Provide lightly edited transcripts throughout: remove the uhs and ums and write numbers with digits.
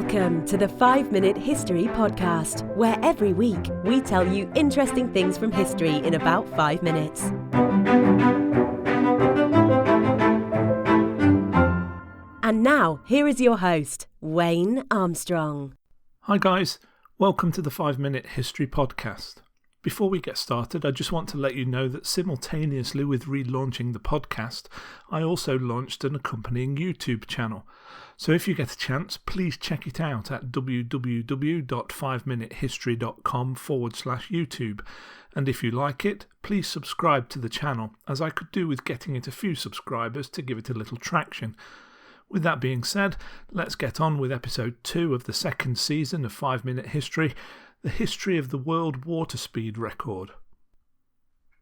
Welcome to the 5-Minute History Podcast, where every week we tell you interesting things from history in about 5 minutes. And now, here is your host, Wayne Armstrong. Hi guys, welcome to the 5-Minute History Podcast. Before we get started, I just want to let you know that simultaneously with relaunching the podcast, I also launched an accompanying YouTube channel. So if you get a chance, please check it out at www.5minutehistory.com/YouTube. And if you like it, please subscribe to the channel, as I could do with getting it a few subscribers to give it a little traction. With that being said, let's get on with episode 2 of the second season of 5-Minute History, the history of the world water speed record.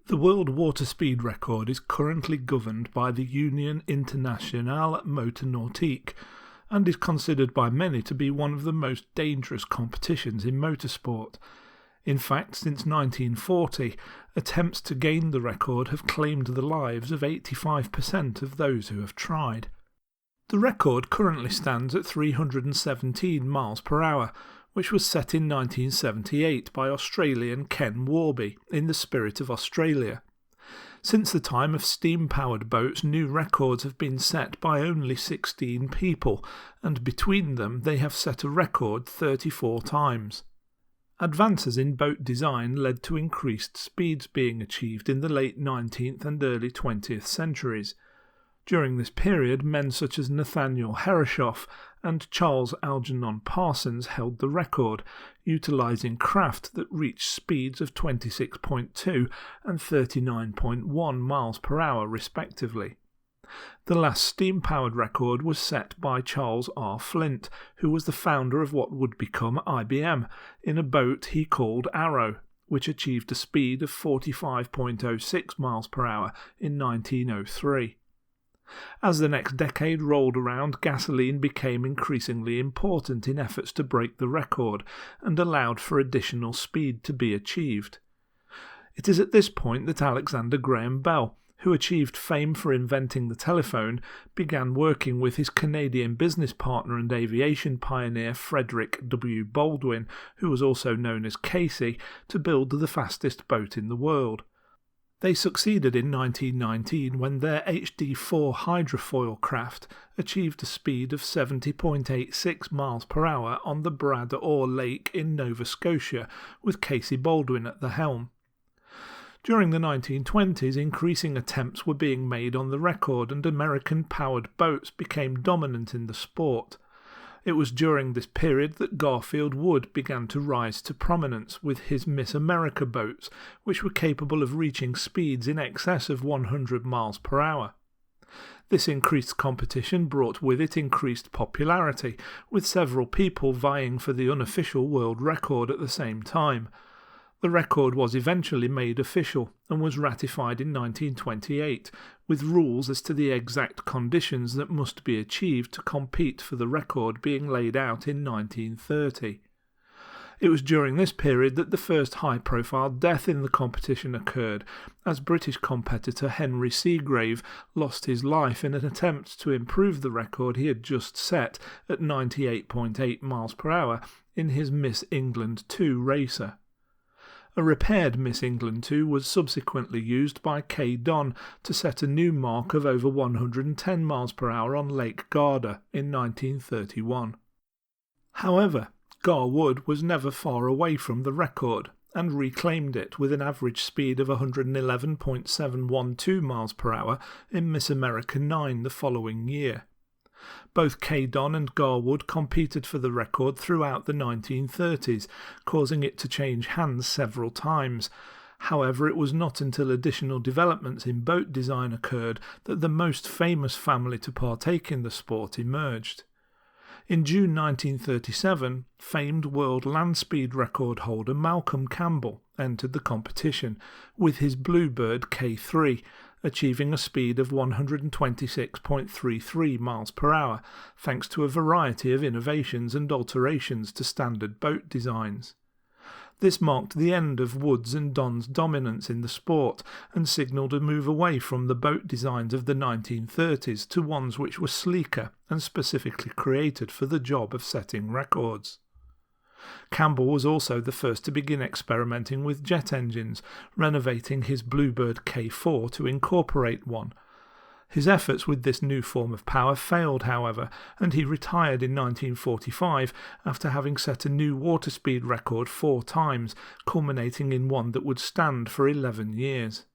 The world water speed record is currently governed by the Union International Motonautique and is considered by many to be one of the most dangerous competitions in motorsport. In fact, since 1940, attempts to gain the record have claimed the lives of 85% of those who have tried. The record currently stands at 317 miles per hour, which was set in 1978 by Australian Ken Warby in the spirit of Australia. Since the time of steam-powered boats, new records have been set by only 16 people, and between them they have set a record 34 times. Advances in boat design led to increased speeds being achieved in the late 19th and early 20th centuries. During this period, men such as Nathaniel Herreshoff and Charles Algernon Parsons held the record, utilising craft that reached speeds of 26.2 and 39.1 miles per hour respectively. The last steam-powered record was set by Charles R. Flint, who was the founder of what would become IBM, in a boat he called Arrow, which achieved a speed of 45.06 miles per hour in 1903. As the next decade rolled around, gasoline became increasingly important in efforts to break the record and allowed for additional speed to be achieved. It is at this point that Alexander Graham Bell, who achieved fame for inventing the telephone, began working with his Canadian business partner and aviation pioneer Frederick W. Baldwin, who was also known as Casey, to build the fastest boat in the world. They succeeded in 1919 when their HD-4 hydrofoil craft achieved a speed of 70.86 miles per hour on the Brad Orr Lake in Nova Scotia, with Casey Baldwin at the helm. During the 1920s, increasing attempts were being made on the record, and American-powered boats became dominant in the sport. It was during this period that Garfield Wood began to rise to prominence with his Miss America boats, which were capable of reaching speeds in excess of 100 miles per hour. This increased competition brought with it increased popularity, with several people vying for the unofficial world record at the same time. The record was eventually made official and was ratified in 1928, with rules as to the exact conditions that must be achieved to compete for the record being laid out in 1930. It was during this period that the first high-profile death in the competition occurred, as British competitor Henry Seagrave lost his life in an attempt to improve the record he had just set at 98.8 miles per hour in his Miss England 2 racer. A repaired Miss England 2 was subsequently used by Kay Don to set a new mark of over 110 miles per hour on Lake Garda in 1931. However, Garwood was never far away from the record and reclaimed it with an average speed of 111.712 miles per hour in Miss America 9 the following year. Both Caydon and Garwood competed for the record throughout the 1930s, causing it to change hands several times. However, it was not until additional developments in boat design occurred that the most famous family to partake in the sport emerged. In June 1937, famed world land speed record holder Malcolm Campbell entered the competition, with his Bluebird K3, achieving a speed of 126.33 miles per hour, thanks to a variety of innovations and alterations to standard boat designs. This marked the end of Wood's and Don's dominance in the sport and signalled a move away from the boat designs of the 1930s to ones which were sleeker and specifically created for the job of setting records. Campbell was also the first to begin experimenting with jet engines, renovating his Bluebird K4 to incorporate one. His efforts with this new form of power failed, however, and he retired in 1945 after having set a new water speed record 4 times, culminating in one that would stand for 11 years.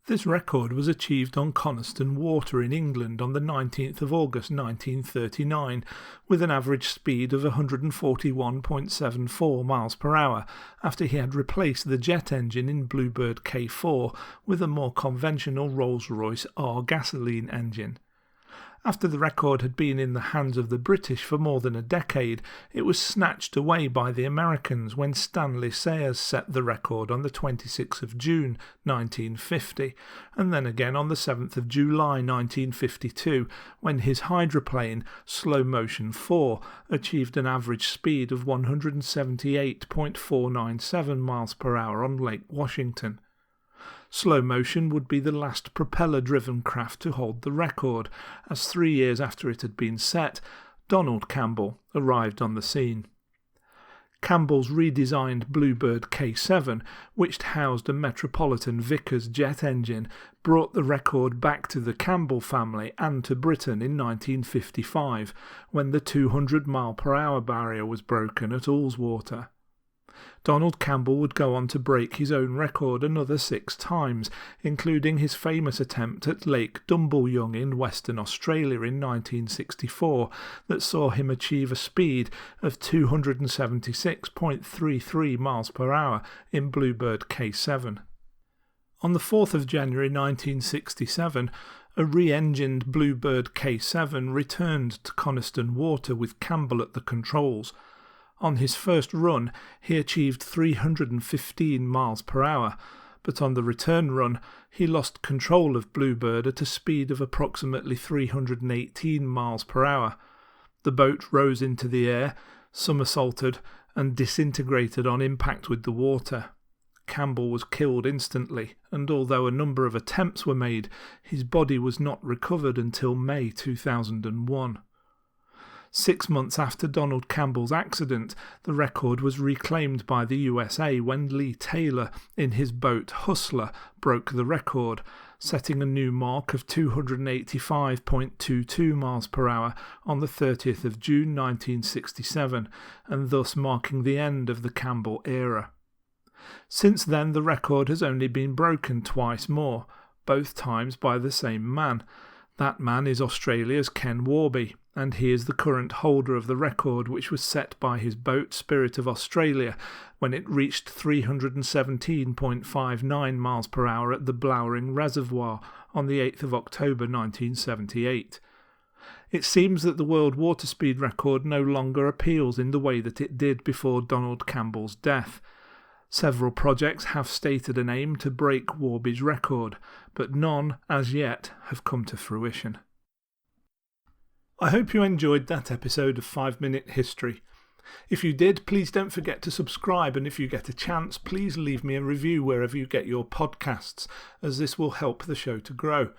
This record was achieved on Coniston Water in England on the 19th of August 1939, with an average speed of 141.74 miles per hour, after he had replaced the jet engine in Bluebird K4 with a more conventional Rolls-Royce R gasoline engine. After the record had been in the hands of the British for more than a decade, it was snatched away by the Americans when Stanley Sayers set the record on the 26th of June 1950, and then again on the 7th of July 1952, when his hydroplane, Slow Motion 4, achieved an average speed of 178.497 miles per hour on Lake Washington. Slow Motion would be the last propeller-driven craft to hold the record, as 3 years after it had been set, Donald Campbell arrived on the scene. Campbell's redesigned Bluebird K7, which housed a Metropolitan Vickers jet engine, brought the record back to the Campbell family and to Britain in 1955, when the 200-mile-per-hour barrier was broken at Ullswater. Donald Campbell would go on to break his own record another 6 times, including his famous attempt at Lake Dumbleyung in Western Australia in 1964 that saw him achieve a speed of 276.33 miles per hour in Bluebird K7. On the 4th of January 1967, a re-engined Bluebird K7 returned to Coniston Water with Campbell at the controls. On his first run, he achieved 315 miles per hour, but on the return run, he lost control of Bluebird at a speed of approximately 318 miles per hour. The boat rose into the air, somersaulted, and disintegrated on impact with the water. Campbell was killed instantly, and although a number of attempts were made, his body was not recovered until May 2001. 6 months after Donald Campbell's accident, the record was reclaimed by the USA when Lee Taylor, in his boat Hustler, broke the record, setting a new mark of 285.22 miles per hour on the 30th of June 1967, and thus marking the end of the Campbell era. Since then, the record has only been broken twice more, both times by the same man. That man is Australia's Ken Warby, and he is the current holder of the record, which was set by his boat Spirit of Australia when it reached 317.59 miles per hour at the Blowering Reservoir on the 8th of October 1978. It seems that the world water speed record no longer appeals in the way that it did before Donald Campbell's death. Several projects have stated an aim to break Warby's record, but none, as yet, have come to fruition. I hope you enjoyed that episode of 5 Minute History. If you did, please don't forget to subscribe, and if you get a chance, please leave me a review wherever you get your podcasts, as this will help the show to grow.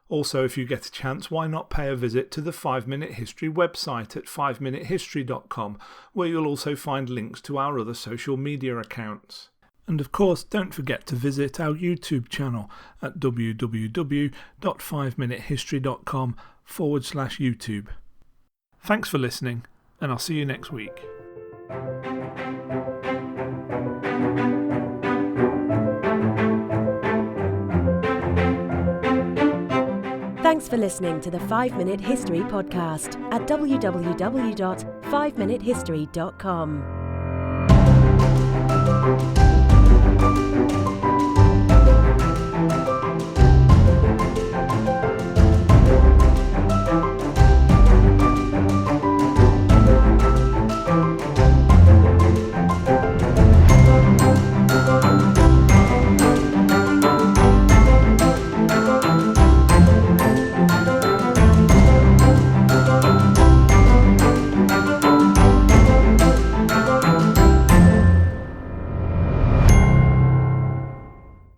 Also, if you get a chance, why not pay a visit to the 5 Minute History website at 5minutehistory.com, where you'll also find links to our other social media accounts. And of course, don't forget to visit our YouTube channel at www.5minutehistory.com/YouTube. Thanks for listening, and I'll see you next week. Thanks for listening to the 5 Minute History podcast at www.5minutehistory.com.